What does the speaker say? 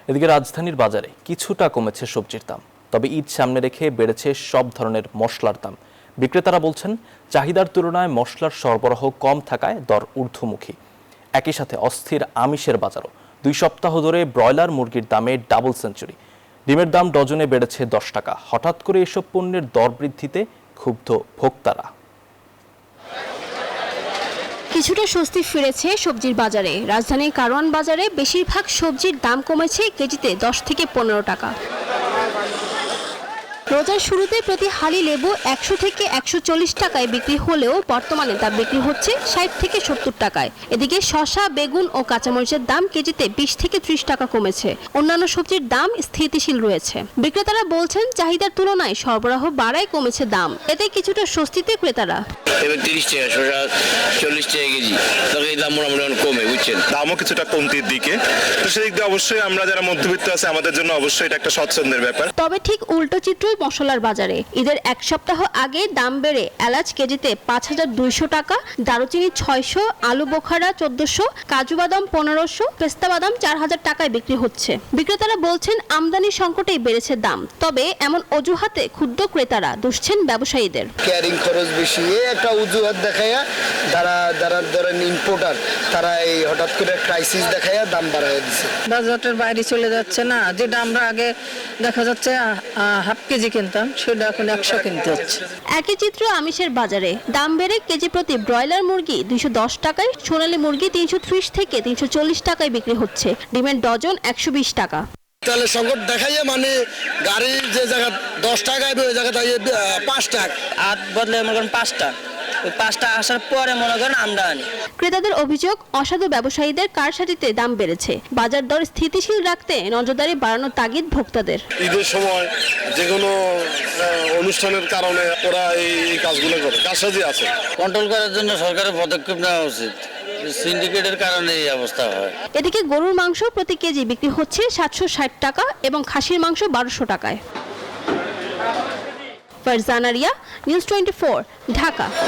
এদিকে রাজধানীর বাজারে কিছুটা কমেছে সবজির দাম, তবে ঈদ সামনে রেখে বেড়েছে সব ধরনের মশলার দাম। বিক্রেতারা বলছেন, চাহিদার তুলনায় মশলার সরবরাহ কম থাকায় দর ঊর্ধ্বমুখী। একই সাথে অস্থির আমিষের বাজারও। 2 সপ্তাহ ধরে ব্রয়লার মুরগির দামে ডাবল সেঞ্চুরি। ডিমের দাম ডজনে বেড়েছে 10 টাকা। হঠাৎ করে এসব পণ্যের দর বৃদ্ধিতে ক্ষুব্ধ ভোক্তারা। কিছুটা স্বস্তি ফিরেছে সবজির বাজারে। রাজধানীর কারওয়ান বাজারে বেশিরভাগ সবজির দাম কমেছে কেজিতে 10 থেকে 15 টাকা। রোজার শুরুতে প্রতি হালি লেবু 100 থেকে 140 টাকায় বিক্রি হলেও বর্তমানে তা বিক্রি হচ্ছে 60 থেকে 70 টাকায়। এদিকে শসা, বেগুন ও কাঁচামরিচের দাম কেজিতে 20 থেকে 30 টাকা কমেছে। অন্যান্য সবজির দাম স্থিতিশীল রয়েছে। বিক্রেতারা বলছেন, চাহিদার তুলনায় সরবরাহ বাড়ায় কমেছে দাম। এতে কিছুটা স্বস্তিতে ক্রেতারা। এবার 30 টাকা, শসা 40 টাকা কেজি, তবে এই দাম মোটামুটি কমে, বুঝছেন। দামও কিছুটা কমতির দিকে, তো সেদিক দিয়ে অবশ্যই আমরা যারা মধ্যবিত্ত আছে আমাদের জন্য অবশ্যই এটা একটা স্বচ্ছন্দের ব্যাপার। তবে ঠিক উল্টো চিত্রই মশলার বাজারে। ঈদের 1 সপ্তাহ আগে দাম বেড়ে এলাচ কেজিতে 5200 টাকা, দারুচিনি 600, আলু বোখারা 1400, কাজু বাদাম 1500, পেস্তা বাদাম 4000 টাকায় বিক্রি হচ্ছে। বিক্রেতারা বলছেন, আমদানি সংকটেই বেড়েছে দাম। তবে এমন অজুহাতে ক্ষুব্ধ ক্রেতারা দুষছেন ব্যবসায়ীদের। ক্যারিং খরচ বেশি, একটা অজুহাত দেখায়া যারা ধরেন ইম্পোর্টার, তারা এই হঠাৎ করে ক্রাইসিস দেখায়া দাম বাড়ায় দিচ্ছে। বাজারের বাইরে চলে যাচ্ছে না, যেটা আমরা আগে দেখা যাচ্ছে হাফ কেজি কিনতাম, সেটা এখন 100 কিনতে হচ্ছে। একই চিত্র আমিষের বাজারে। দাম বেড়ে কেজি প্রতি ব্রয়লার মুরগি 210 টাকায়, সোনালী মুরগি 330 থেকে 340 টাকায় বিক্রি হচ্ছে। ডিমের ডজন 120 টাকা। তাহলে সংকট দেখাইয়া মানে গাড়ির যে জায়গা 10 টাকায় ওই জায়গায় 5 টাকা আট বদলে মনে করেন 5টা, ওই 5টা আসার পরে মনে করেন আমরা আনি। ক্রেতাদের অভিযোগ, অসাধু ব্যবসায়ীদের কারসাজিতে দাম বেড়েছে। বাজার দর স্থিতিশীল রাখতে নজরদারি বাড়ানোর তাগিদ ভোক্তাদের। ঈদের সময় যে কোনো অনুষ্ঠানের কারণে ওরা এই কাজগুলো করে, কারসাজি আছে। কন্ট্রোল করার জন্য সরকারের পদক্ষেপ নেওয়া উচিত। সিন্ডিকেটের কারণে এই অবস্থা হয়। এদিকে গরুর মাংস প্রতি কেজি বিক্রি হচ্ছে 760 টাকা এবং খাসির মাংস 1200 টাকায়। ফারজানা রিয়া, নিউজ 24, ঢাকা।